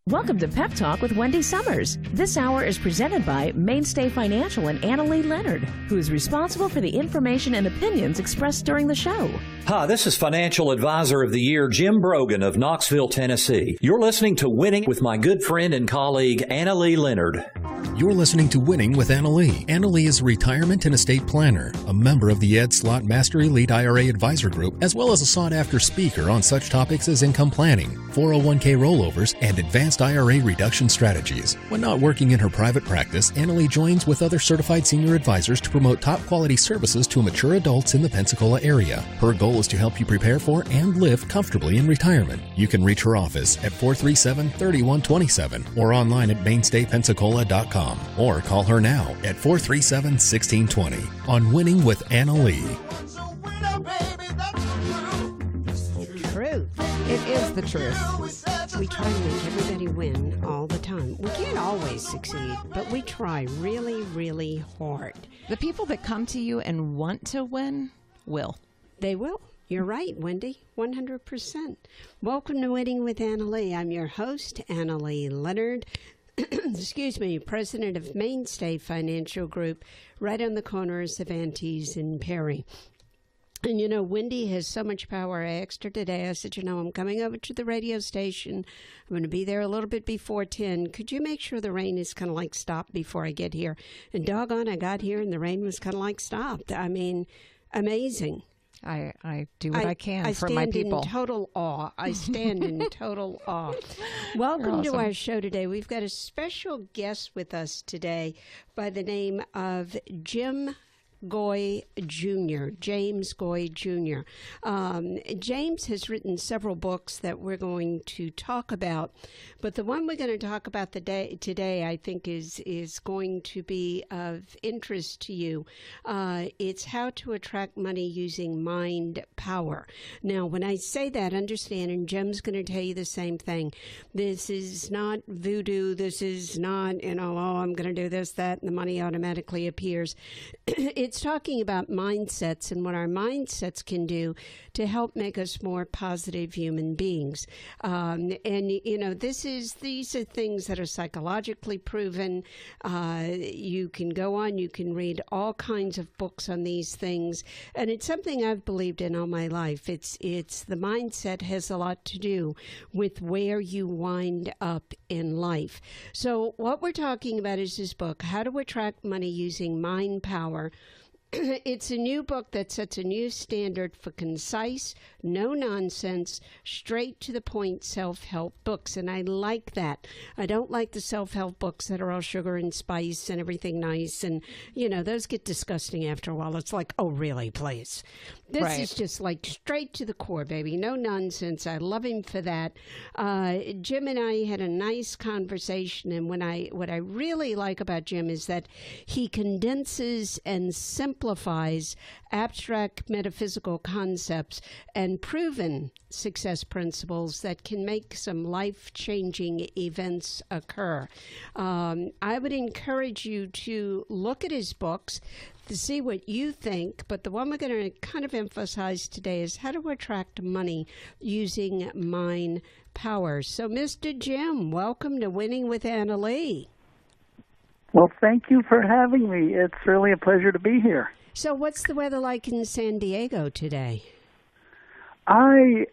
Welcome to Pep Talk with Wendy Summers. This hour is presented by Mainstay Financial and Annalee Leonard, who is responsible for the information and opinions expressed during the show. Hi, this is Financial Advisor of the Year, Jim Brogan of Knoxville, Tennessee. You're listening to Winning with my good friend and colleague, Annalee Leonard. You're listening to Winning with Annalee. Annalee is a retirement and estate planner, a member of the Ed Slott Master Elite IRA Advisor Group, as well as a sought-after speaker on such topics as income planning, 401k rollovers, and advanced IRA reduction strategies. When not working in her private practice, Annalee joins with other certified senior advisors to promote top-quality services to mature adults in the Pensacola area. Her goal is to help you prepare for and live comfortably in retirement. You can reach her office at 437-3127 or online at mainstaypensacola.com or call her now at 437-1620 on Winning with Annalee. Truth. It is the truth. We try to make everybody win all the time. We can't always succeed, but we try really, really hard. The people that come to you and want to win will. They will. You're right, Wendy. 100%. Welcome to Winning with Annalee. I'm your host, Annalee Leonard. Excuse me, president of Mainstay Financial Group, right on the corners of Antes and Perry. And, you know, Wendy has so much power. I asked her today, I said, you know, I'm coming over to the radio station. I'm going to be there a little bit before 10. Could you make sure the rain is kind of like stopped before I get here? And doggone, I got here and the rain was kind of like stopped. I mean, amazing. I do what I can for my people. I stand in total awe. I stand in total awe. Welcome to our show today. We've got a special guest with us today by the name of James Goy Jr. James has written several books that we're going to talk about, but the one we're going to talk about today, I think, is going to be of interest to you. It's how to attract money using mind power. Now, when I say that, understand, and Jim's going to tell you the same thing. This is not voodoo. This is not, I'm going to do this, that, and the money automatically appears. It's talking about mindsets and what our mindsets can do to help make us more positive human beings. These are things that are psychologically proven. You can go on, you can read all kinds of books on these things, and it's something I've believed in all my life. It's the mindset has a lot to do with where you wind up in life. So what we're talking about is this book, How to Attract Money Using Mind Power. It's a new book that sets a new standard for concise, no-nonsense, straight-to-the-point self-help books, and I like that. I don't like the self-help books that are all sugar and spice and everything nice, and, those get disgusting after a while. It's like, oh, really, please. This is just like straight to the core, baby. No nonsense. I love him for that. Jim and I had a nice conversation, and what I really like about Jim is that he condenses and simplifies abstract metaphysical concepts and proven success principles that can make some life-changing events occur. I would encourage you to look at his books to see what you think, but the one we're going to kind of emphasize today is how to attract money using mind power. So, Mr. Jim, welcome to Winning with Annalee. Well, thank you for having me. It's really a pleasure to be here. So what's the weather like in San Diego today? I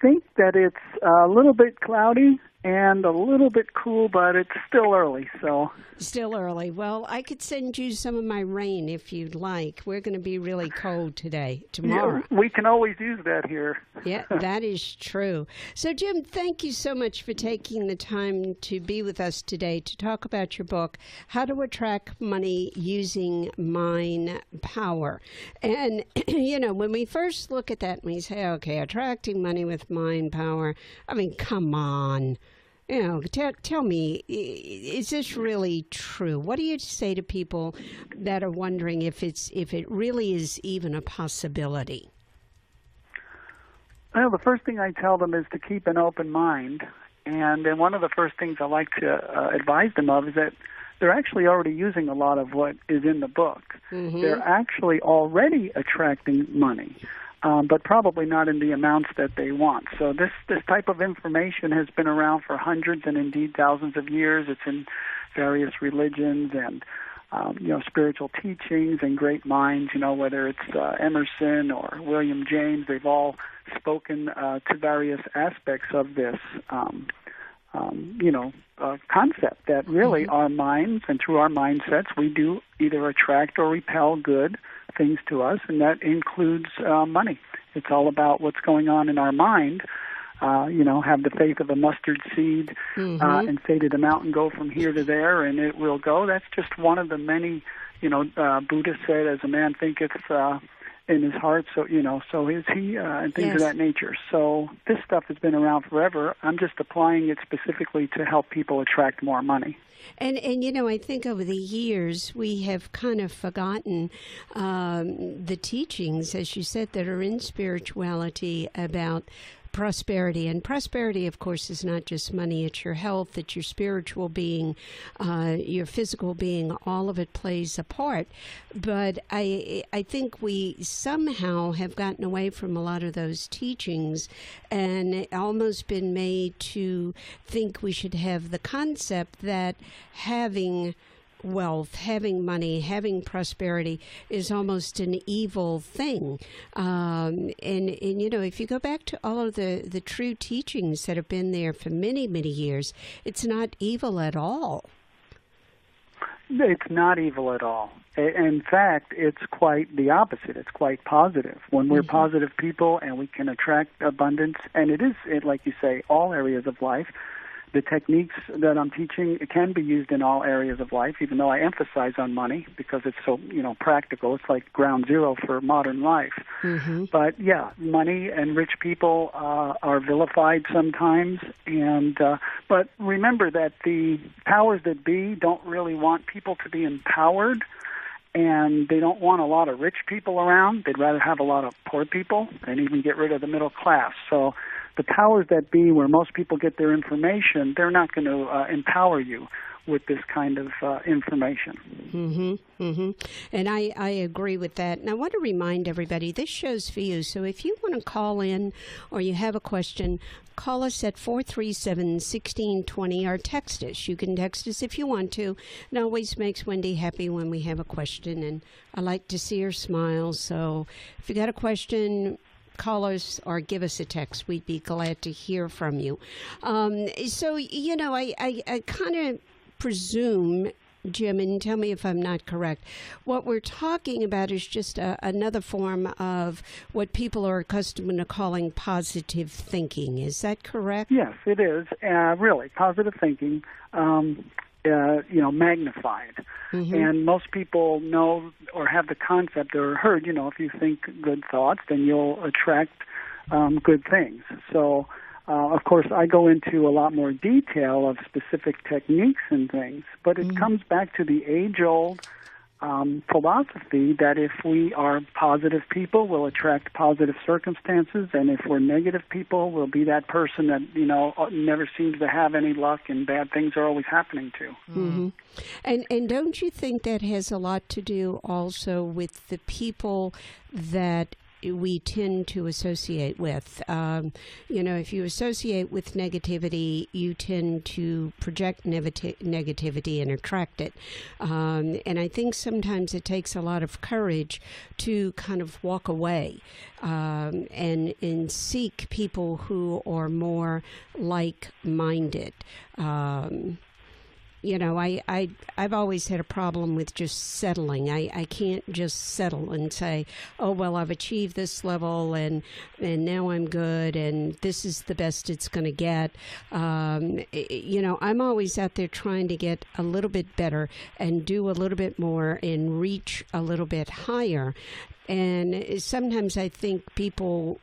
think that it's a little bit cloudy and a little bit cool, but it's still early, so. Still early. Well, I could send you some of my rain if you'd like. We're going to be really cold tomorrow. Yeah, we can always use that here. Yeah, that is true. So, Jim, thank you so much for taking the time to be with us today to talk about your book, How to Attract Money Using Mind Power. And, when we first look at that and we say, okay, attracting money with mind power, I mean, come on. Tell me, is this really true? What do you say to people that are wondering if it really is even a possibility? Well, the first thing I tell them is to keep an open mind. And then one of the first things I like to advise them of is that they're actually already using a lot of what is in the book. Mm-hmm. They're actually already attracting money. but probably not in the amounts that they want. So this type of information has been around for hundreds and indeed thousands of years. It's in various religions and spiritual teachings and great minds, whether it's Emerson or William James. They've all spoken to various aspects of this concept that really our minds, and through our mindsets, we do either attract or repel good things to us, and that includes money. It's all about what's going on in our mind. Have the faith of a mustard seed and say to the mountain, go from here to there, and it will go. That's just one of the many, Buddha said, as a man thinketh in his heart, so is he, and things of that nature. So this stuff has been around forever. I'm just applying it specifically to help people attract more money. And I think over the years we have kind of forgotten the teachings, as you said, that are in spirituality about prosperity. And prosperity, of course, is not just money. It's your health, it's your spiritual being, your physical being. All of it plays a part. But I think we somehow have gotten away from a lot of those teachings and almost been made to think we should have the concept that having wealth, having money, having prosperity is almost an evil thing. And if you go back to all of the true teachings that have been there for many, many years, it's not evil at all. It's not evil at all. In fact, it's quite the opposite. It's quite positive. When we're positive people and we can attract abundance, and it is, like you say, all areas of life. The techniques that I'm teaching can be used in all areas of life, even though I emphasize on money because it's so, practical. It's like ground zero for modern life. But, yeah, money and rich people are vilified sometimes. But remember that the powers that be don't really want people to be empowered, and they don't want a lot of rich people around. They'd rather have a lot of poor people and even get rid of the middle class. So the powers that be, where most people get their information, they're not going to empower you with this kind of information. And I agree with that. And I want to remind everybody, this show's for you. So if you want to call in or you have a question, call us at 437-1620 or text us. You can text us if you want to. It always makes Wendy happy when we have a question, and I like to see her smile. So if you got a question, call us or give us a text. We'd be glad to hear from you. I kind of presume, Jim, and tell me if I'm not correct, what we're talking about is just another form of what people are accustomed to calling positive thinking. Is that correct? Yes, it is. Really, positive thinking, magnified. And most people know or have the concept or heard, if you think good thoughts, then you'll attract good things. So, of course, I go into a lot more detail of specific techniques and things, but it comes back to the age-old philosophy that if we are positive people, we'll attract positive circumstances, and if we're negative people, we'll be that person that, never seems to have any luck and bad things are always happening to. And don't you think that has a lot to do also with the people that we tend to associate with? If you associate with negativity, you tend to project negativity and attract it. And I think sometimes it takes a lot of courage to kind of walk away and seek people who are more like-minded. I've always had a problem with just settling. I can't just settle and say, oh, well, I've achieved this level and now I'm good and this is the best it's going to get. I'm always out there trying to get a little bit better and do a little bit more and reach a little bit higher. And sometimes I think people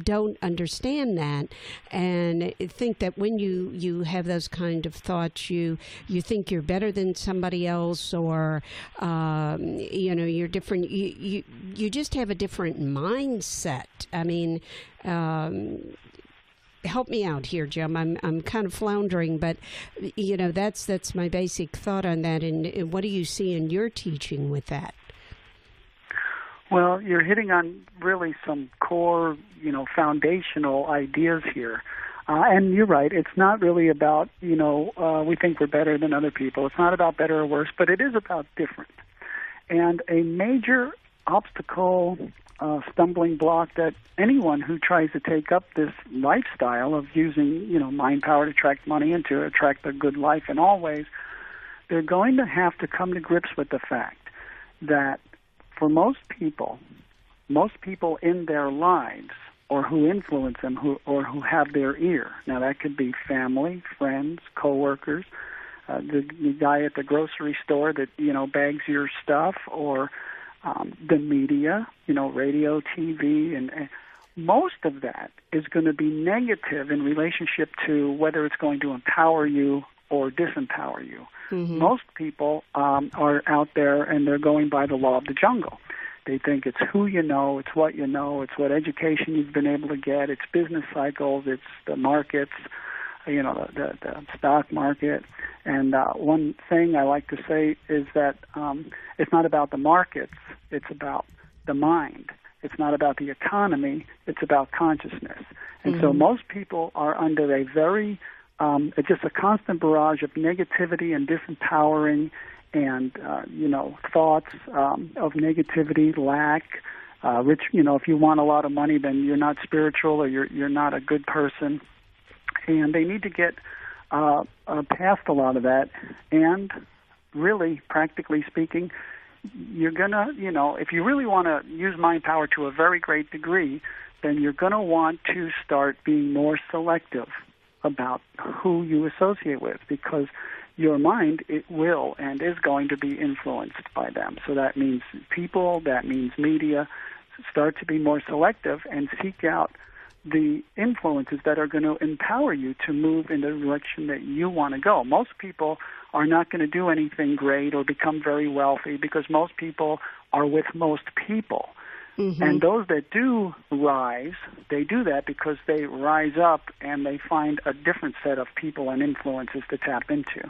don't understand that and think that when you have those kind of thoughts, you think you're better than somebody else, or you're different. You just have a different mindset. I mean, help me out here, Jim. I'm kind of floundering, but that's my basic thought on that. And what do you see in your teaching with that? Well, you're hitting on really some core, foundational ideas here. And you're right, it's not really about, we think we're better than other people. It's not about better or worse, but it is about different. And a major obstacle, stumbling block that anyone who tries to take up this lifestyle of using, mind power to attract money and to attract a good life in all ways, they're going to have to come to grips with the fact that for most people in their lives, or who influence them, or who have their ear. Now, that could be family, friends, coworkers, the guy at the grocery store that, bags your stuff, or the media, radio, TV, and most of that is going to be negative in relationship to whether it's going to empower you or disempower you. Mm-hmm. Most people are out there and they're going by the law of the jungle. They think it's who you know, it's what you know, it's what education you've been able to get, it's business cycles, it's the markets, the stock market. And one thing I like to say is that it's not about the markets, it's about the mind. It's not about the economy, it's about consciousness. And so most people are under a very, just a constant barrage of negativity and disempowering and, thoughts of negativity, lack, if you want a lot of money, then you're not spiritual or you're not a good person. And they need to get past a lot of that. And really, practically speaking, you're going to, if you really want to use mind power to a very great degree, then you're going to want to start being more selective about who you associate with, because your mind, it will and is going to be influenced by them. So that means people, that means media. Start to be more selective and seek out the influences that are going to empower you to move in the direction that you want to go. Most people are not going to do anything great or become very wealthy because most people are with most people. Mm-hmm. And those that do rise, they do that because they rise up and they find a different set of people and influences to tap into.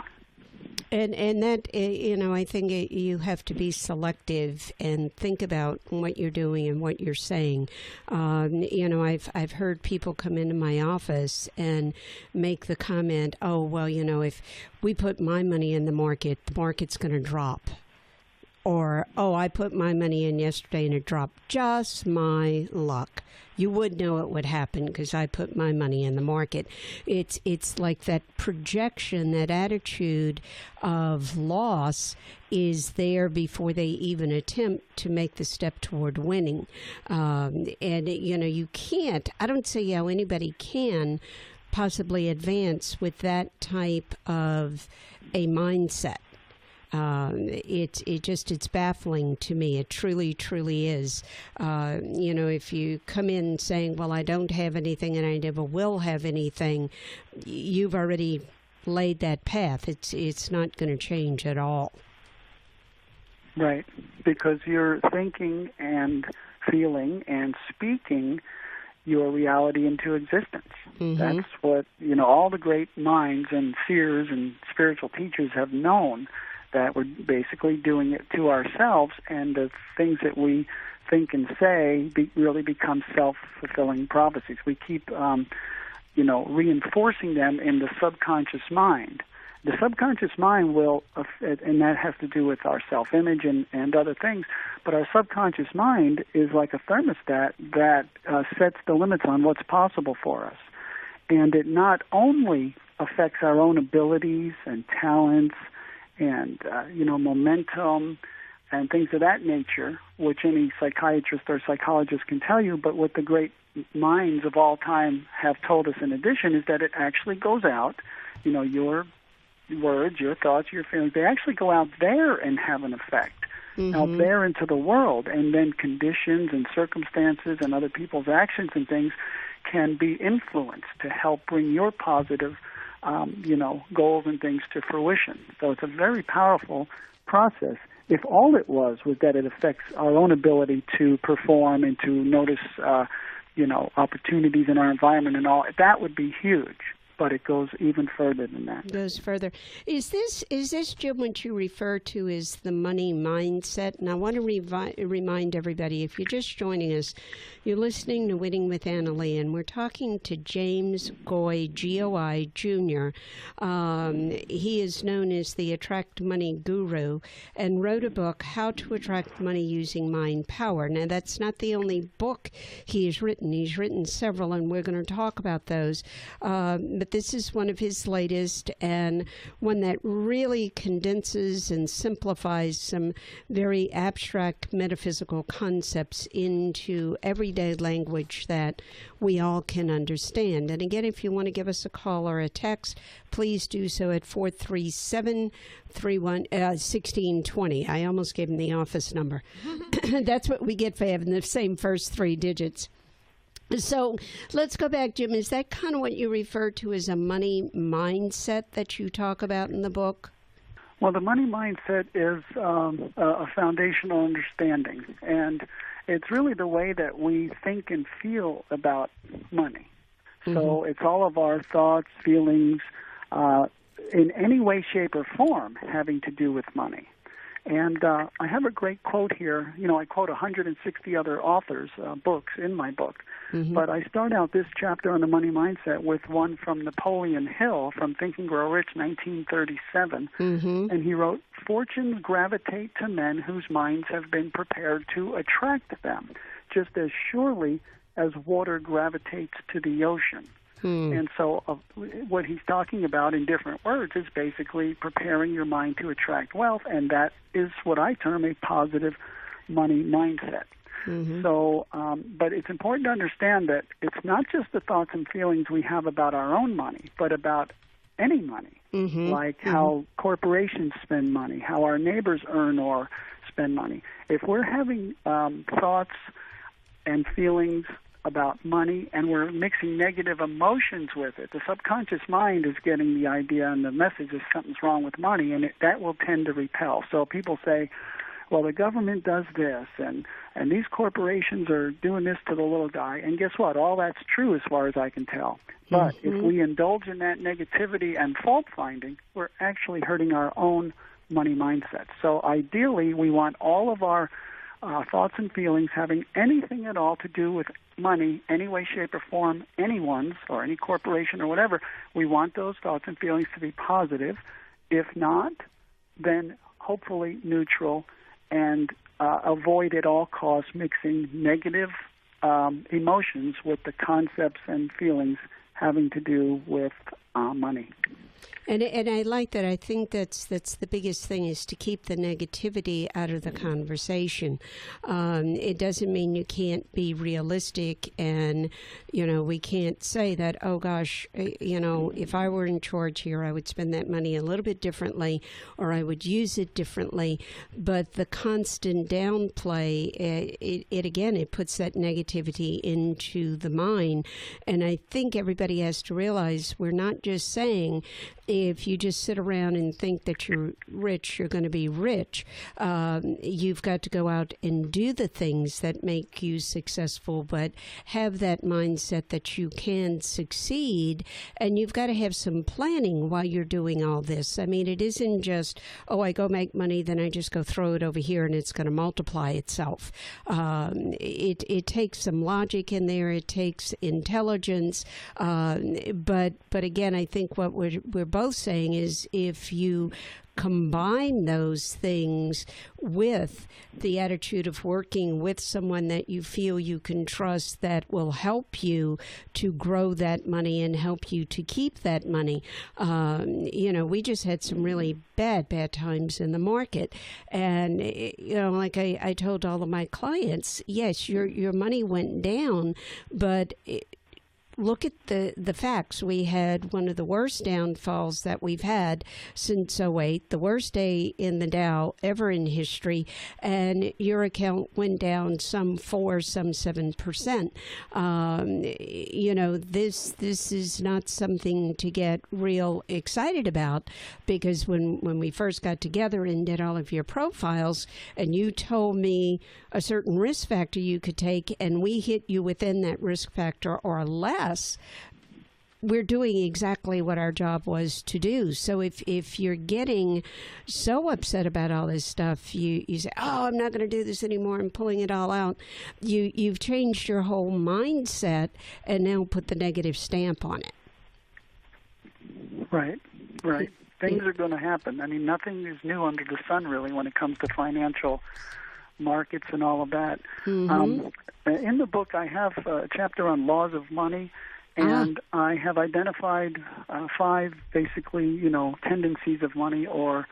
And that, I think you have to be selective and think about what you're doing and what you're saying. I've heard people come into my office and make the comment, oh, well, if we put my money in the market's going to drop. Or, oh, I put my money in yesterday and it dropped. Just my luck. You would know it would happen because I put my money in the market. It's like that projection, that attitude of loss is there before they even attempt to make the step toward winning. You can't, I don't see how anybody can possibly advance with that type of a mindset. It's baffling to me. It truly, truly is. If you come in saying, well, I don't have anything and I never will have anything, you've already laid that path. It's not going to change at all. Right, because you're thinking and feeling and speaking your reality into existence. Mm-hmm. That's what, all the great minds and seers and spiritual teachers have known, that we're basically doing it to ourselves, and the things that we think and say really become self-fulfilling prophecies. We keep, reinforcing them in the subconscious mind. The subconscious mind will, and that has to do with our self-image and other things, but our subconscious mind is like a thermostat that sets the limits on what's possible for us. And it not only affects our own abilities and talents and, momentum and things of that nature, which any psychiatrist or psychologist can tell you, but what the great minds of all time have told us in addition is that it actually goes out, your words, your thoughts, your feelings, they actually go out there and have an effect, out there into the world, and then conditions and circumstances and other people's actions and things can be influenced to help bring your positive goals and things to fruition. So it's a very powerful process. If all it was that it affects our own ability to perform and to notice, opportunities in our environment and all, that would be huge. but it goes even further than that. It goes further. Is this, Jim, what you refer to as the money mindset? And I want to remind everybody, if you're just joining us, you're listening to Winning with Annalee, and we're talking to James Goy, G-O-I, Jr. He is known as the Attract Money Guru and wrote a book, How to Attract Money Using Mind Power. Now, that's not the only book he has written. He's written several, and we're going to talk about those. But this is one of his latest, and one that really condenses and simplifies some very abstract metaphysical concepts into everyday language that we all can understand. And again, if you want to give us a call or a text, please do so at 437-1620. I almost gave him the office number. That's what we get for having the same first three digits. So let's go back, Jim. Is that kind of what you refer to as a money mindset that you talk about in the book? Well, the money mindset is a foundational understanding, and it's really the way that we think and feel about money. So it's all of our thoughts, feelings, in any way, shape, or form having to do with money. And I have a great quote here. You know, I quote 160 other authors' books in my book. But I start out this chapter on the money mindset with one from Napoleon Hill from Think and Grow Rich, 1937. And he wrote, "Fortunes gravitate to men whose minds have been prepared to attract them, just as surely as water gravitates to the ocean." And so what he's talking about in different words is basically preparing your mind to attract wealth, and that is what I term a positive money mindset. So, but it's important to understand that it's not just the thoughts and feelings we have about our own money, but about any money, like how corporations spend money, how our neighbors earn or spend money. If we're having thoughts and feelings about money and we're mixing negative emotions with it, the subconscious mind is getting the idea and the message is something's wrong with money, and that will tend to repel. So people say, well, the government does this, and these corporations are doing this to the little guy. And guess what? All that's true as far as I can tell. But if we indulge in that negativity and fault-finding, we're actually hurting our own money mindset. So ideally, we want all of our thoughts and feelings having anything at all to do with money, any way, shape, or form, anyone's or any corporation or whatever, we want those thoughts and feelings to be positive. If not, then hopefully neutral, and avoid at all costs mixing negative emotions with the concepts and feelings having to do with money. And I like that. I think that's the biggest thing, is to keep the negativity out of the conversation. It doesn't mean you can't be realistic, and we can't say that, oh gosh, if I were in charge here, I would spend that money a little bit differently, or I would use it differently. But the constant downplay, it puts that negativity into the mind. And I think everybody has to realize we're not just saying, if you just sit around and think that you're rich, you're going to be rich. You've got to go out and do the things that make you successful, but have that mindset that you can succeed, and you've got to have some planning while you're doing all this. I mean, it isn't just, I go make money, then I just go throw it over here and it's going to multiply itself. It takes some logic in there. It takes intelligence. But again, I think what we're both saying is, if you combine those things with the attitude of working with someone that you feel you can trust, that will help you to grow that money and help you to keep that money. We just had some really bad times in the market. And, like I told all of my clients, yes, your money went down, but look at the facts. We had one of the worst downfalls that we've had since 2008, the worst day in the Dow ever in history, and your account went down some 4%, some 7%. This is not something to get real excited about, because when we first got together and did all of your profiles, and you told me a certain risk factor you could take, and we hit you within that risk factor or less, we're doing exactly what our job was to do. So if you're getting so upset about all this stuff, you say, oh, I'm not going to do this anymore, I'm pulling it all out. You've changed your whole mindset and now put the negative stamp on it. Right. Things are going to happen. I mean, nothing is new under the sun, really, when it comes to financial markets and all of that. Mm-hmm. In the book, I have a chapter on laws of money, and I have identified 5 basically, tendencies of money or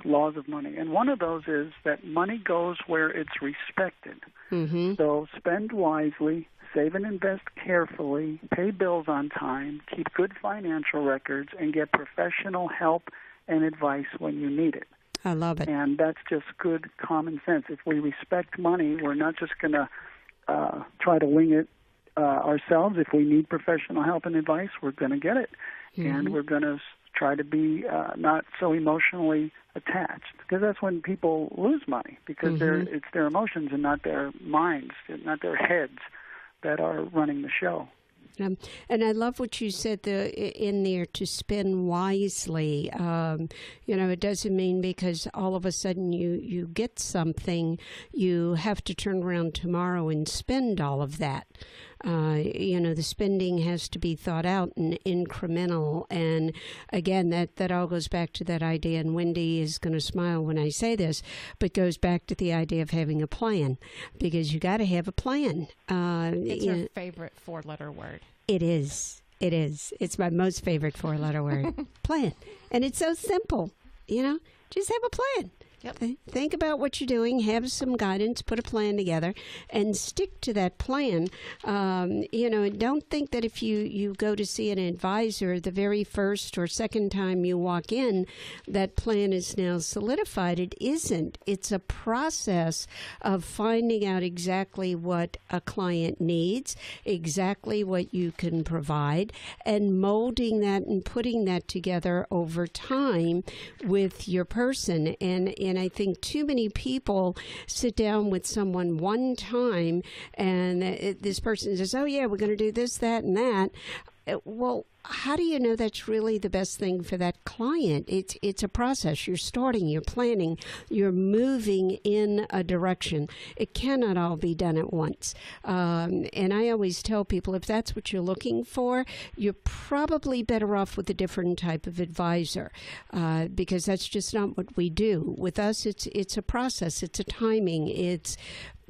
laws of money. And one of those is that money goes where it's respected. Mm-hmm. So spend wisely, save and invest carefully, pay bills on time, keep good financial records, and get professional help and advice when you need it. I love it. And that's just good common sense. If we respect money, we're not just going to try to wing it ourselves. If we need professional help and advice, we're going to get it. Mm-hmm. And we're going to try to be not so emotionally attached, because that's when people lose money, because it's their emotions and not their minds, not their heads that are running the show. And I love what you said in there, to spend wisely. It doesn't mean because all of a sudden you get something, you have to turn around tomorrow and spend all of that. The spending has to be thought out and incremental. And again, that all goes back to that idea, and Wendy is going to smile when I say this, but goes back to the idea of having a plan, because you got to have a plan. It's your favorite 4-letter word. It is. It's my most favorite 4-letter word. Plan. And it's so simple, just have a plan. Yep. Think about what you're doing, have some guidance, put a plan together, and stick to that plan. Don't think that if you go to see an advisor the very first or second time you walk in, that plan is now solidified. It isn't. It's a process of finding out exactly what a client needs, exactly what you can provide, and molding that and putting that together over time with your person. And I think too many people sit down with someone one time and this person says, oh, yeah, we're going to do this, that, and that. Well, how do you know that's really the best thing for that client? It's a process. You're starting, you're planning, you're moving in a direction. It cannot all be done at once. And I always tell people, if that's what you're looking for, you're probably better off with a different type of advisor, because that's just not what we do. With us, it's a process. It's a timing. It's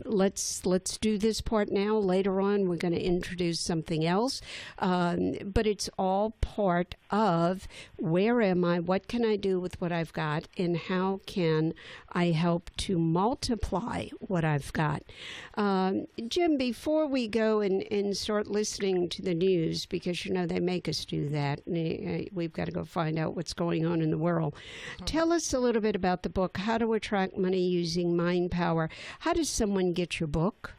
let's do this part now. Later on, we're going to introduce something else. But it's all part of where am I, what can I do with what I've got, and how can I help to multiply what I've got. Jim, before we go and start listening to the news, because, they make us do that, and we've got to go find out what's going on in the world. Tell us a little bit about the book, How to Attract Money Using Mind Power. How does someone get your book?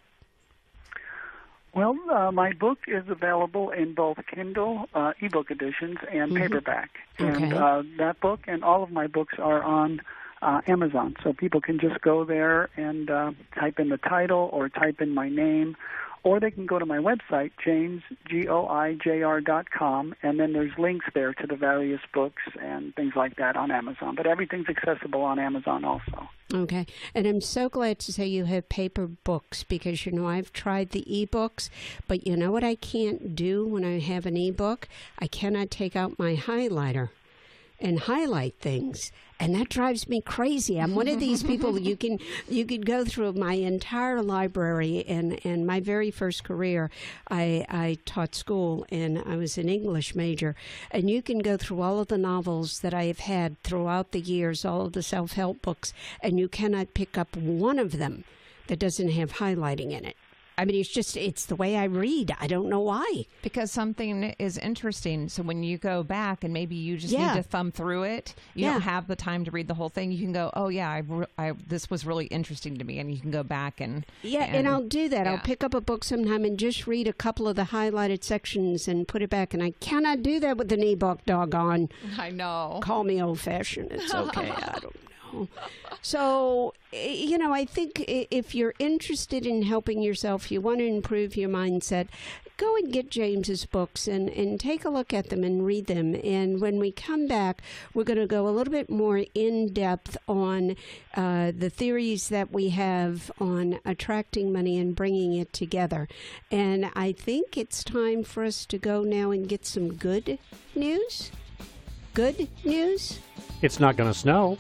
Well, my book is available in both Kindle ebook editions and paperback. Okay. And that book and all of my books are on Amazon. So people can just go there and type in the title or type in my name, or they can go to my website, jamesgoijr.com, and then there's links there to the various books and things like that on Amazon. But everything's accessible on Amazon also. Okay. And I'm so glad to say you have paper books, because, I've tried the e-books, but you know what I can't do when I have an e-book? I cannot take out my highlighter and highlight things, and that drives me crazy. I'm one of these people, you could go through my entire library, and my very first career, I taught school, and I was an English major, and you can go through all of the novels that I have had throughout the years, all of the self-help books, and you cannot pick up one of them that doesn't have highlighting in it. I mean, it's the way I read. I don't know why. Because something is interesting. So when you go back and maybe you just need to thumb through it, you don't have the time to read the whole thing. You can go, oh, yeah, this was really interesting to me. And you can go back and... Yeah, and I'll do that. Yeah. I'll pick up a book sometime and just read a couple of the highlighted sections and put it back. And I cannot do that with an e-book, doggone. I know. Call me old-fashioned. It's okay. I don't know. So, I think if you're interested in helping yourself, you want to improve your mindset, go and get James's books and take a look at them and read them. And when we come back, we're going to go a little bit more in depth on the theories that we have on attracting money and bringing it together. And I think it's time for us to go now and get some good news. Good news? It's not going to snow.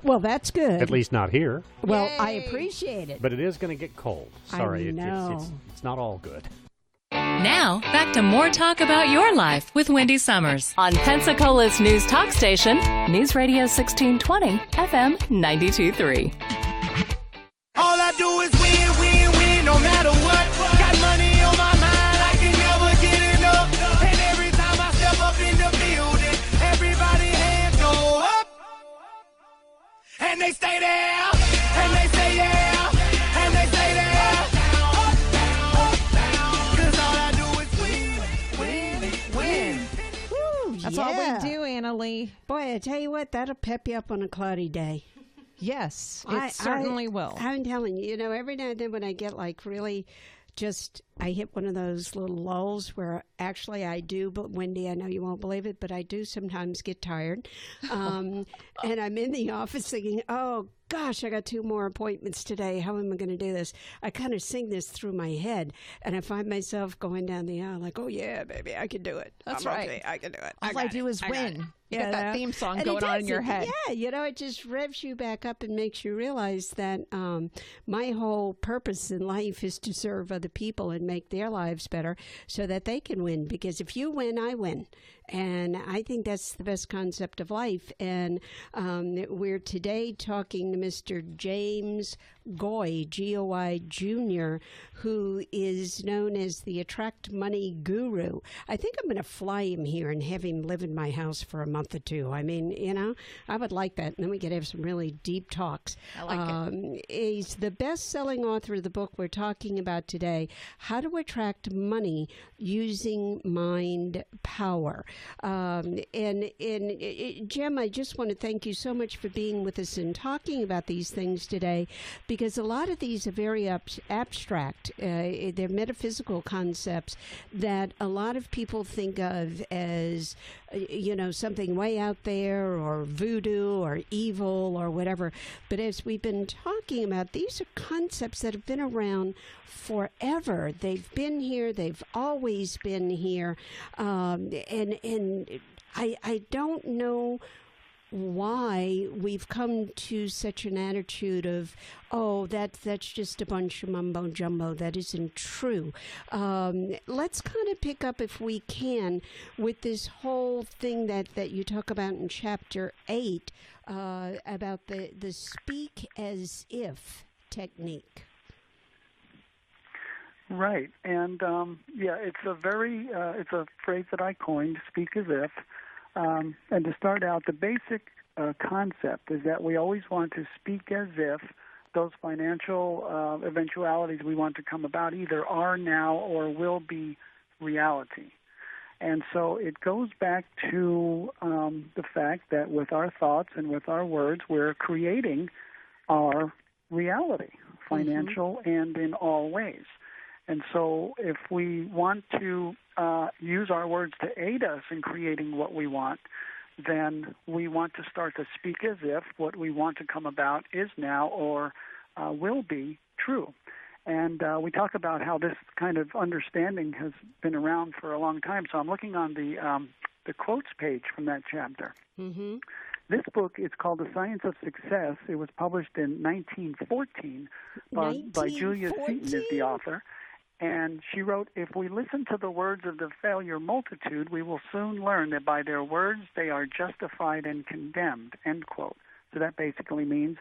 Well, that's good. At least not here. Well, Yay. I appreciate it. But it is going to get cold. Sorry, I know. it's not all good. Now, back to more talk about your life with Wendy Summers on Pensacola's news talk station, News Radio 1620, FM 92.3. All I do is win, win, win, no matter what. Got money on my mind, I can never get enough. And every time I step up in the building, everybody hands go up. And they stay there, and they say yeah, and they stay there. Cause all I do is win. Woo, That's all we do, Anna Lee. Boy, I tell you what, that'll pep you up on a cloudy day. Yes, it certainly will. I'm telling you, every now and then when I get really I hit one of those little lulls where actually I do, but Wendy, I know you won't believe it, but I do sometimes get tired. And I'm in the office thinking, oh, gosh, I got 2 more appointments today. How am I going to do this? I kind of sing this through my head, and I find myself going down the aisle like, oh, yeah, baby, I can do it. That's I'm right. Okay. I can do it. All I do is win. You get that theme song going on in your head. Yeah, it just revs you back up and makes you realize that my whole purpose in life is to serve other people and make their lives better so that they can win. Because if you win, I win. And I think that's the best concept of life. And we're today talking to Mr. James Goy, G-O-I Jr., who is known as the Attract Money Guru. I think I'm going to fly him here and have him live in my house for a month or 2. I mean, I would like that. And then we could have some really deep talks. I like it. He's the best-selling author of the book we're talking about today, How to Attract Money Using Mind Power. And Jim, I just want to thank you so much for being with us and talking about these things today, because a lot of these are very abstract. They're metaphysical concepts that a lot of people think of as, something way out there or voodoo or evil or whatever. But as we've been talking about, these are concepts that have been around forever. They've been here. They've always been here. And I don't know why we've come to such an attitude of, oh, that's just a bunch of mumbo jumbo. That isn't true. Let's kind of pick up, if we can, with this whole thing that you talk about in Chapter 8 about the speak as if technique. Right, and it's a phrase that I coined, speak as if. And to start out, the basic concept is that we always want to speak as if those financial eventualities we want to come about either are now or will be reality. And so it goes back to the fact that with our thoughts and with our words, we're creating our reality, financial and in all ways. And so if we want to use our words to aid us in creating what we want, then we want to start to speak as if what we want to come about is now or will be true. And we talk about how this kind of understanding has been around for a long time. So I'm looking on the quotes page from that chapter. Mm-hmm. This book is called The Science of Success. It was published in 1914 by Julia Seton is the author. And she wrote, if we listen to the words of the failure multitude, we will soon learn that by their words they are justified and condemned, end quote. So that basically means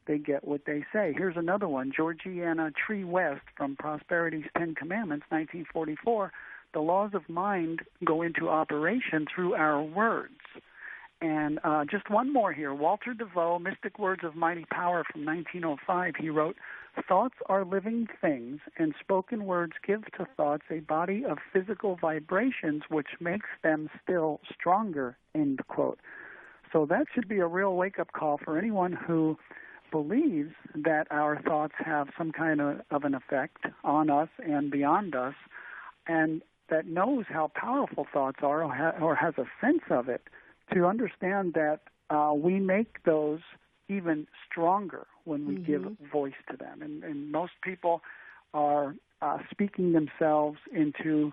they get what they say. Here's another one, Georgiana Tree West from Prosperity's 10 Commandments, 1944. The laws of mind go into operation through our words. And just one more here. Walter DeVoe, Mystic Words of Mighty Power from 1905, he wrote, thoughts are living things, and spoken words give to thoughts a body of physical vibrations which makes them still stronger, end quote. So that should be a real wake-up call for anyone who believes that our thoughts have some kind of an effect on us and beyond us, and that knows how powerful thoughts are or has a sense of it, to understand that we make those even stronger when we give voice to them. And most people are speaking themselves into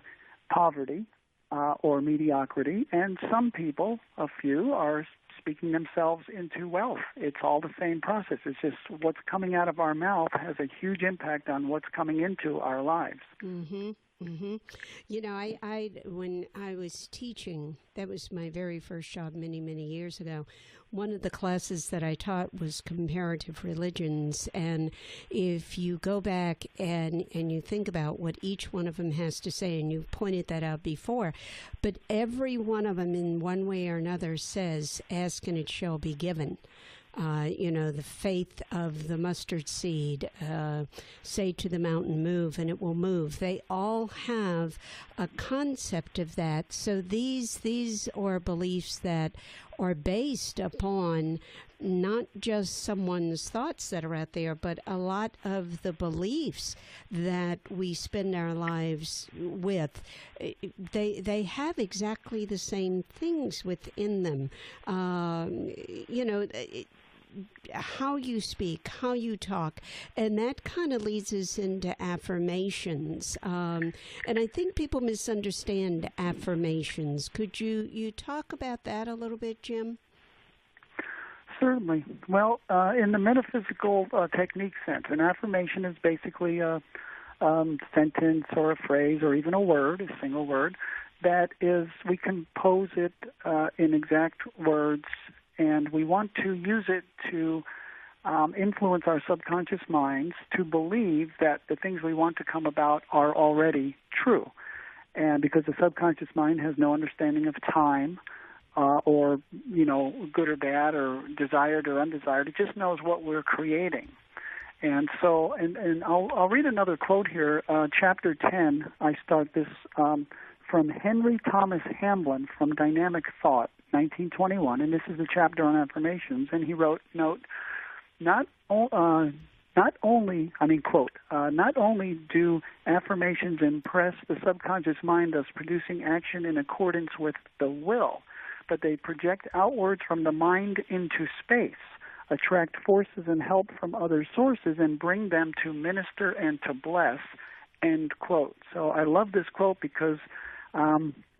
poverty or mediocrity, and some people, a few, are speaking themselves into wealth. It's all the same process. It's just what's coming out of our mouth has a huge impact on what's coming into our lives. You know, I when I was teaching, that was my very first job many, many years ago. One of the classes that I taught was comparative religions, and if you go back and you think about what each one of them has to say, and you've pointed that out before, but every one of them in one way or another says, ask and it shall be given. You know, the faith of the mustard seed, say to the mountain, move, and it will move. They all have a concept of that. So these are beliefs that are based upon not just someone's thoughts that are out there, but a lot of the beliefs that we spend our lives with. They have exactly the same things within them. You know, how you speak, how you talk, and that kind of leads us into affirmations. And I think people misunderstand affirmations. Could you talk about that a little bit, Jim? Certainly. Well, in the metaphysical technique sense, an affirmation is basically a sentence or a phrase or even a word, a single word, that is, we compose it in exact words, and we want to use it to influence our subconscious minds to believe that the things we want to come about are already true. And because the subconscious mind has no understanding of time, or, you know, good or bad or desired or undesired. It just knows what we're creating. And so, and I'll read another quote here. Chapter 10, I start this from Henry Thomas Hamblin from Dynamic Thought, 1921, and this is the chapter on affirmations. And he wrote, note, not only do affirmations impress the subconscious mind, thus producing action in accordance with the will, but they project outwards from the mind into space, attract forces and help from other sources, and bring them to minister and to bless, end quote. So I love this quote because,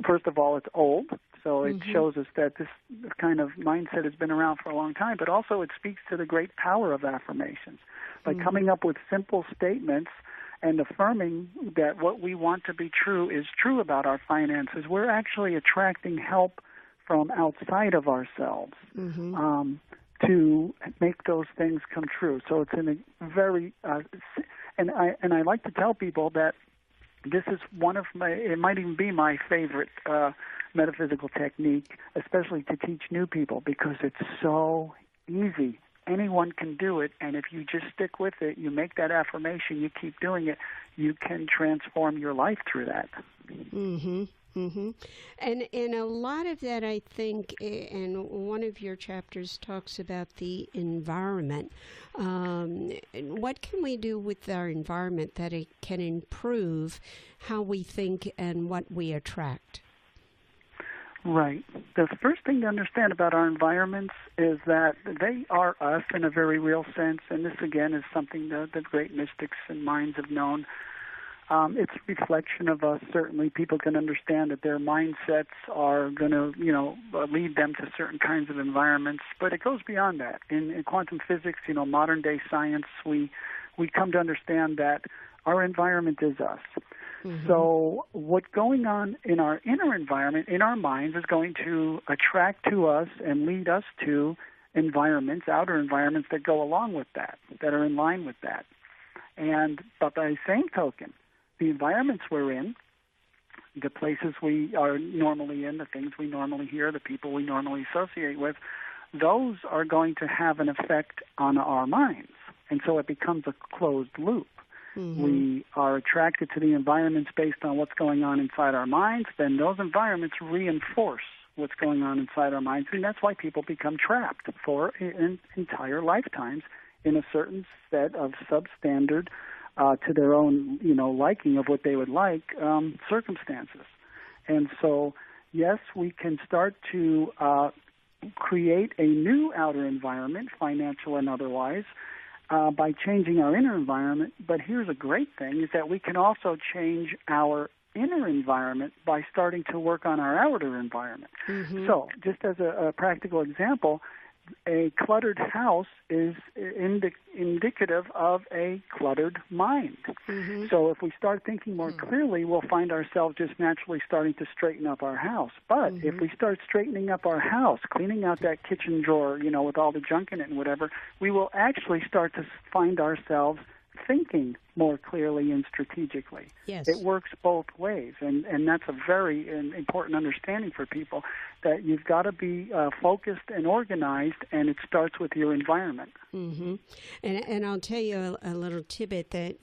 first of all, it's old, so it shows us that this kind of mindset has been around for a long time, but also it speaks to the great power of affirmations. By coming up with simple statements and affirming that what we want to be true is true about our finances, we're actually attracting help from outside of ourselves to make those things come true. So it's in a very, and I like to tell people that this is one of my, it might even be my favorite metaphysical technique, especially to teach new people, because it's so easy. Anyone can do it, and if you just stick with it, you make that affirmation, you keep doing it, you can transform your life through that. And a lot of that, I think, and one of your chapters talks about the environment. What can we do with our environment that it can improve how we think and what we attract? Right. The first thing to understand about our environments is that they are us in a very real sense, and this, again, is something that the great mystics and minds have known. It's a reflection of us. Certainly, people can understand that their mindsets are going to, lead them to certain kinds of environments. But it goes beyond that. In quantum physics, modern day science, we come to understand that our environment is us. So what's going on in our inner environment, in our minds, is going to attract to us and lead us to environments, outer environments that go along with that, that are in line with that. But by the same token, the environments we're in, the places we are normally in, the things we normally hear, the people we normally associate with, those are going to have an effect on our minds. And so it becomes a closed loop. We are attracted to the environments based on what's going on inside our minds, then those environments reinforce what's going on inside our minds. And that's why people become trapped for entire lifetimes in a certain set of substandard, to their own, liking of what they would like, circumstances. And so, yes, we can start to create a new outer environment, financial and otherwise, by changing our inner environment. But here's a great thing, is that we can also change our inner environment by starting to work on our outer environment. Mm-hmm. So just as a practical example, a cluttered house is indicative of a cluttered mind. Mm-hmm. So if we start thinking more clearly, we'll find ourselves just naturally starting to straighten up our house. But if we start straightening up our house, cleaning out that kitchen drawer, with all the junk in it and whatever, we will actually start to find ourselves thinking more clearly and strategically. Yes. It works both ways, and that's a very important understanding for people, that you've got to be focused and organized, and it starts with your environment. Mm-hmm. And I'll tell you a little tidbit that,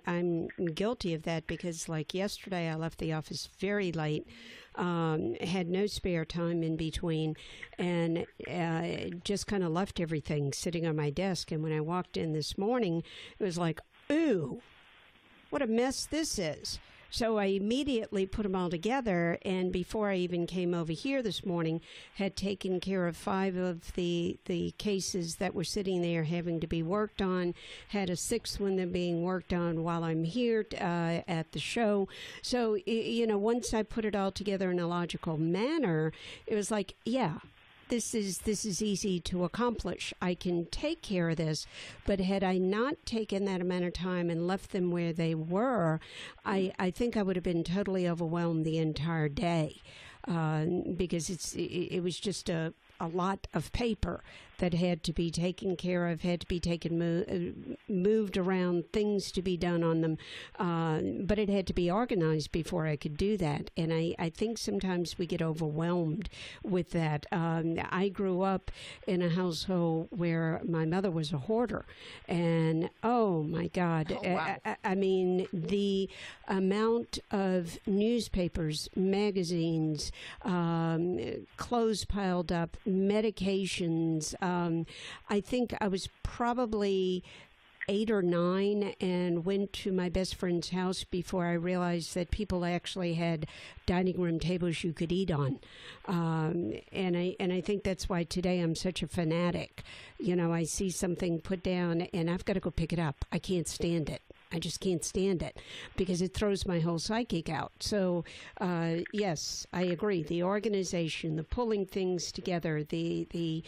I'm guilty of that, because like yesterday I left the office very late, had no spare time in between, and just kind of left everything sitting on my desk. And when I walked in this morning, it was like, ooh, what a mess this is. So I immediately put them all together, and before I even came over here this morning, had taken care of 5 of the cases that were sitting there having to be worked on, had a 6th one that being worked on while I'm here at the show. So, once I put it all together in a logical manner, it was like, yeah, this is easy to accomplish. I can take care of this. But had I not taken that amount of time and left them where they were, I think I would have been totally overwhelmed the entire day, because it was just a lot of paper that had to be taken care of, had to be moved around, things to be done on them. But it had to be organized before I could do that. And I think sometimes we get overwhelmed with that. I grew up in a household where my mother was a hoarder. And, oh, my God. Oh, wow. I mean, the amount of newspapers, magazines, clothes piled up, medications. I think I was probably 8 or 9 and went to my best friend's house before I realized that people actually had dining room tables you could eat on. And I think that's why today I'm such a fanatic. I see something put down and I've got to go pick it up. I can't stand it. I just can't stand it because it throws my whole psychic out. So, yes, I agree. The organization, the pulling things together, the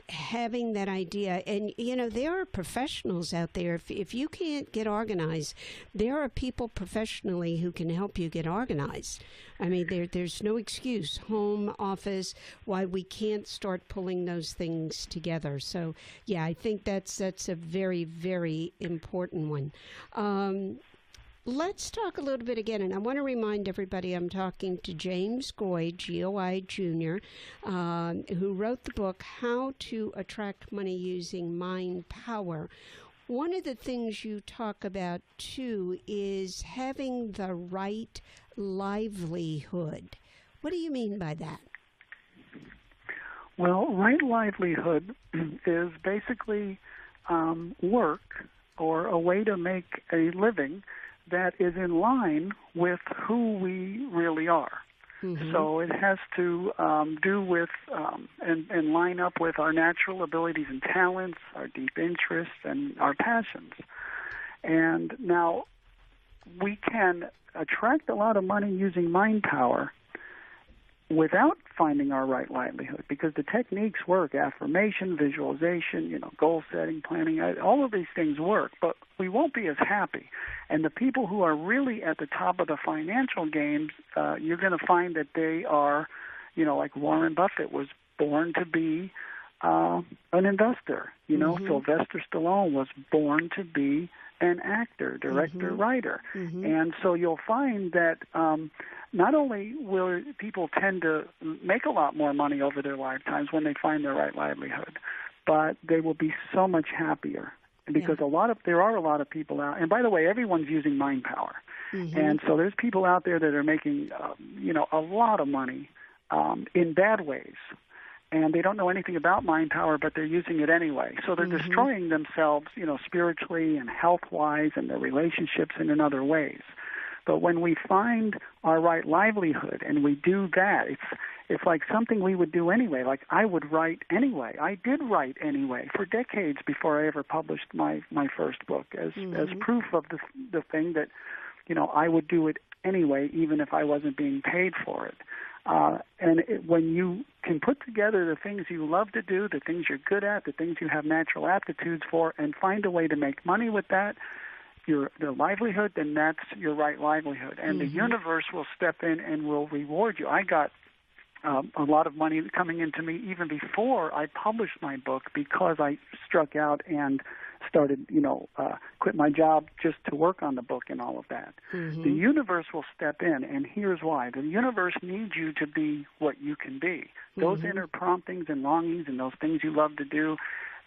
having that idea. And, there are professionals out there. If you can't get organized, there are people professionally who can help you get organized. I mean, there's no excuse, home, office, why we can't start pulling those things together. So, yeah, I think that's a very, very important one. Let's talk a little bit again, and I want to remind everybody I'm talking to James Goy, G-O-I Jr., who wrote the book, How to Attract Money Using Mind Power. One of the things you talk about, too, is having the right livelihood. What do you mean by that? Well, right livelihood is basically work or a way to make a living that is in line with who we really are. Mm-hmm. So it has to do with and line up with our natural abilities and talents, our deep interests, and our passions. And now we can attract a lot of money using mind power without finding our right livelihood, because the techniques work: affirmation, visualization, goal setting, planning, all of these things work, but we won't be as happy. And the people who are really at the top of the financial games, you're going to find that they are, like Warren Buffett was born to be an investor. Mm-hmm. Sylvester Stallone was born to be an actor, director, mm-hmm. writer. Mm-hmm. And so you'll find that not only will people tend to make a lot more money over their lifetimes when they find their right livelihood, but they will be so much happier, because there are a lot of people out. And by the way, everyone's using mind power. Mm-hmm. And so there's people out there that are making, a lot of money in bad ways. And they don't know anything about mind power, but they're using it anyway. So they're destroying themselves, spiritually and health-wise, and their relationships and in other ways. But when we find our right livelihood and we do that, it's like something we would do anyway. Like I would write anyway. I did write anyway for decades before I ever published my first book as proof of the thing that, I would do it anyway, even if I wasn't being paid for it. When you can put together the things you love to do, the things you're good at, the things you have natural aptitudes for, and find a way to make money with that, the livelihood, then that's your right livelihood. And the universe will step in and will reward you. I got a lot of money coming into me even before I published my book because I struck out and started, quit my job just to work on the book and all of that. The universe will step in, and here's why. The universe needs you to be what you can be. Those inner promptings and longings and those things you love to do,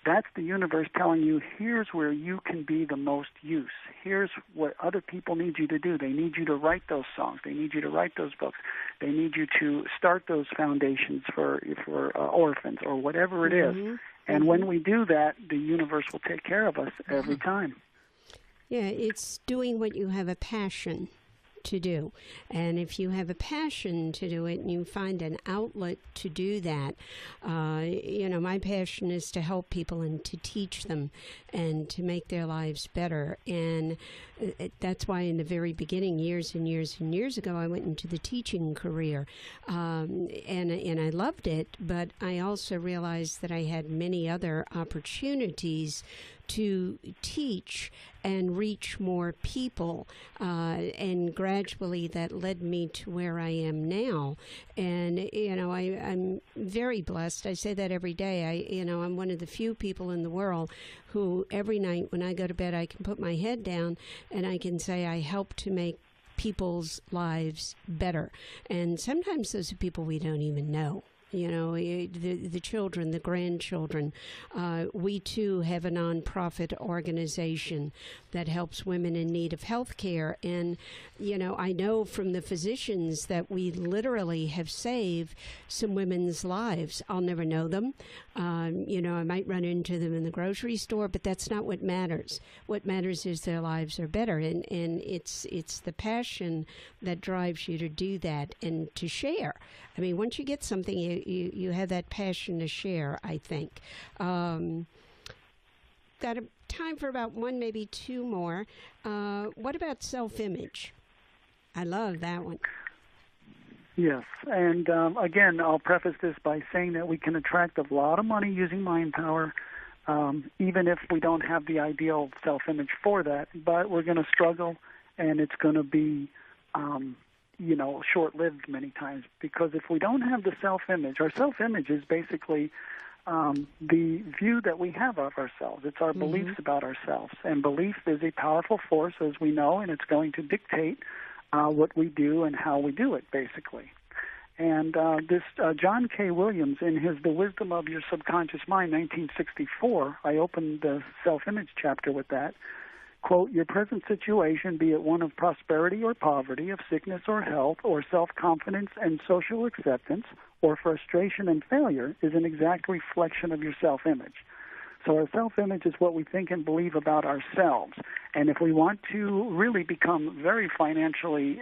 that's the universe telling you, here's where you can be the most use. Here's what other people need you to do. They need you to write those songs. They need you to write those books. They need you to start those foundations for orphans or whatever it is. And when we do that, the universe will take care of us every time. Yeah, it's doing what you have a passion to do. And if you have a passion to do it and you find an outlet to do that, my passion is to help people and to teach them and to make their lives better. And that's why in the very beginning, years and years and years ago, I went into the teaching career. And I loved it, but I also realized that I had many other opportunities to teach and reach more people, and gradually that led me to where I am now. And I'm very blessed. I say that every day. I'm one of the few people in the world who every night when I go to bed I can put my head down and I can say I help to make people's lives better. And sometimes those are people we don't even know. The children, the grandchildren. We, too, have a nonprofit organization that helps women in need of health care. And, I know from the physicians that we literally have saved some women's lives. I'll never know them. I might run into them in the grocery store, but that's not what matters. What matters is their lives are better. And it's the passion that drives you to do that and to share. I mean, once you get something, you have that passion to share, I think. Got time for about one, maybe two more. What about self-image? I love that one. Yes, and again, I'll preface this by saying that we can attract a lot of money using mind power, even if we don't have the ideal self-image for that, but we're going to struggle, and it's going to be short-lived many times, because if we don't have the self-image, our self-image is basically the view that we have of ourselves. It's our beliefs about ourselves, and belief is a powerful force, as we know, and it's going to dictate what we do and how we do it, basically. And John K. Williams, in his The Wisdom of Your Subconscious Mind, 1964, I opened the self-image chapter with that. Quote, your present situation, be it one of prosperity or poverty, of sickness or health, or self-confidence and social acceptance, or frustration and failure, is an exact reflection of your self-image. So our self-image is what we think and believe about ourselves. And if we want to really become very financially,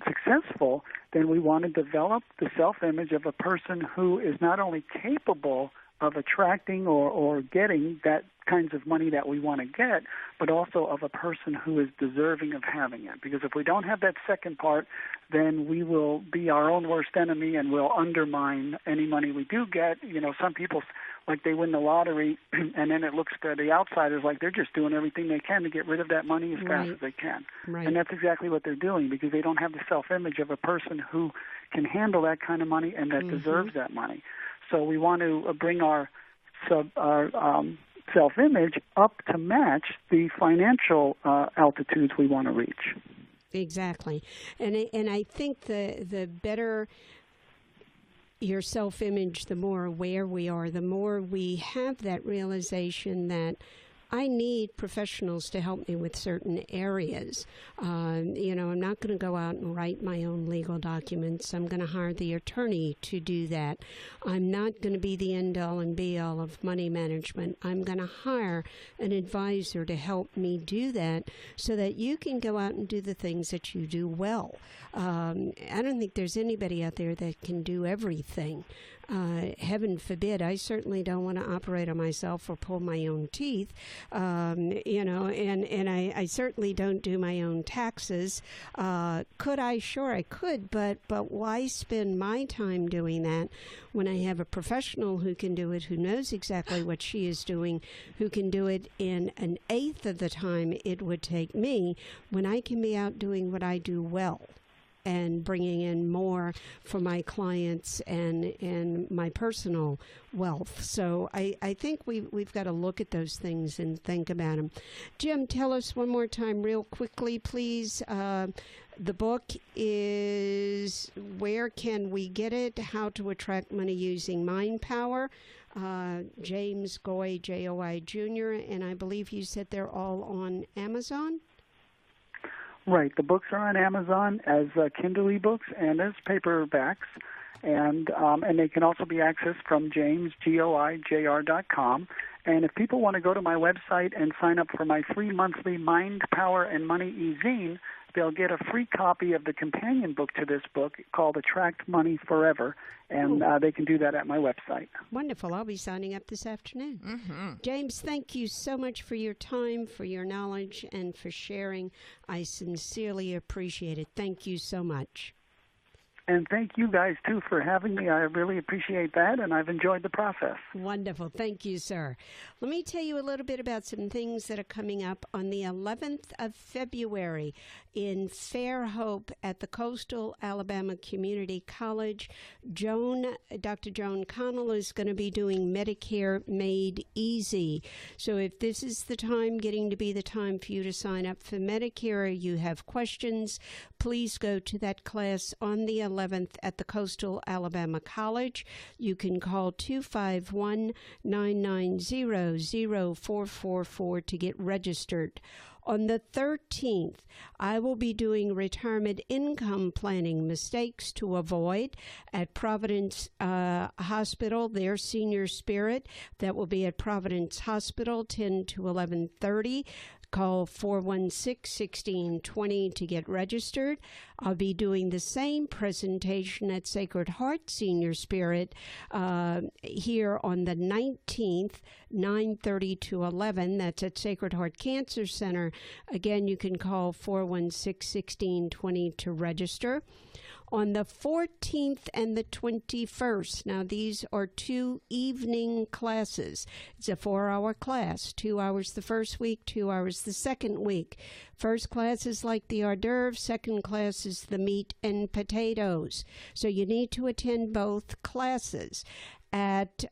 successful, then we want to develop the self-image of a person who is not only capable of attracting or getting that kinds of money that we want to get, but also of a person who is deserving of having it. Because if we don't have that second part, then we will be our own worst enemy and will undermine any money we do get. Some people, like they win the lottery, and then it looks to the outsiders like they're just doing everything they can to get rid of that money as fast as they can. Right. And that's exactly what they're doing, because they don't have the self-image of a person who can handle that kind of money and that deserves that money. So we want to bring our self-image up to match the financial altitudes we want to reach. Exactly. And I think the better your self-image, the more aware we are, the more we have that realization that I need professionals to help me with certain areas. I'm not going to go out and write my own legal documents. I'm going to hire the attorney to do that. I'm not going to be the end-all and be-all of money management. I'm going to hire an advisor to help me do that so that you can go out and do the things that you do well. I don't think there's anybody out there that can do everything. Heaven forbid, I certainly don't want to operate on myself or pull my own teeth, and I certainly don't do my own taxes. Could I? Sure, I could, but why spend my time doing that when I have a professional who can do it, who knows exactly what she is doing, who can do it in an eighth of the time it would take me, when I can be out doing what I do well and bringing in more for my clients and my personal wealth. So I think we've got to look at those things and think about them. Jim, tell us one more time real quickly, please. The book is Where Can We Get It? How to Attract Money Using Mind Power. James Goy, J-O-I Jr., and I believe you said they're all on Amazon? Right. The books are on Amazon as Kindle ebooks and as paperbacks, and they can also be accessed from jamesgoijr.com. And if people want to go to my website and sign up for my free monthly Mind, Power, and Money e-zine, they'll get a free copy of the companion book to this book called Attract Money Forever, and they can do that at my website. Wonderful. I'll be signing up this afternoon. Mm-hmm. James, thank you so much for your time, for your knowledge, and for sharing. I sincerely appreciate it. Thank you so much. And thank you guys, too, for having me. I really appreciate that, and I've enjoyed the process. Wonderful. Thank you, sir. Let me tell you a little bit about some things that are coming up on the 11th of February in Fairhope at the Coastal Alabama Community College. Dr. Joan Connell is going to be doing Medicare Made Easy. So if this is the time, getting to be the time for you to sign up for Medicare, you have questions, please go to that class on the 11th at the Coastal Alabama College. You can call 251-990-0444 to get registered. On the 13th, I will be doing retirement income planning mistakes to avoid at Providence Hospital, their senior spirit. That will be at Providence Hospital, 10 to 11:30. Call 416-1620 to get registered. I'll be doing the same presentation at Sacred Heart Senior Spirit here on the 19th, 9:30 to 11. That's at Sacred Heart Cancer Center. Again, you can call 416-1620 to register. On the 14th and the 21st, now these are 2 evening classes. It's a 4-hour class, 2 hours the first week, 2 hours the second week. First class is like the hors d'oeuvre, second class is the meat and potatoes. So you need to attend both classes. At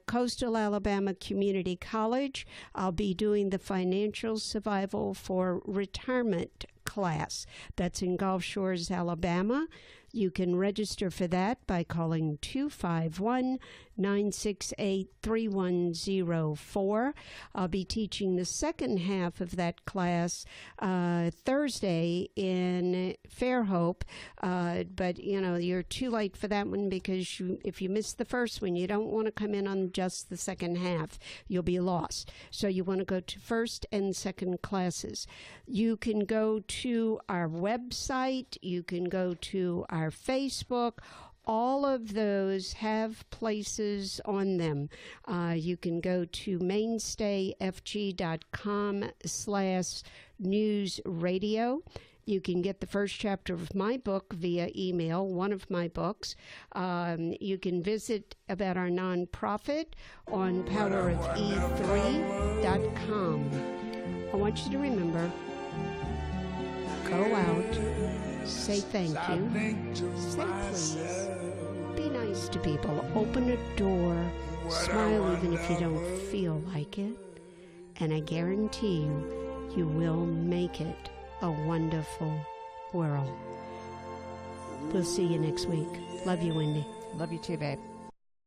Coastal Alabama Community College, I'll be doing the Financial Survival for Retirement class. That's in Gulf Shores, Alabama. You can register for that by calling 251-968-3104. I'll be teaching the second half of that class Thursday in Fairhope, but you're too late for that one because if you miss the first one, you don't want to come in on just the second half. You'll be lost. So you want to go to first and second classes. You can go to our website. You can go to our Facebook. All of those have places on them. You can go to mainstayfg.com/newsradio. You can get the first chapter of my book via email, one of my books. You can visit about our nonprofit on powerofe3.com. I want you to remember, go out, say thank you, say please, be nice to people, open a door, smile even if you don't feel like it, and I guarantee you, you will make it a wonderful world. We'll see you next week. Love you, Wendy. Love you too, babe.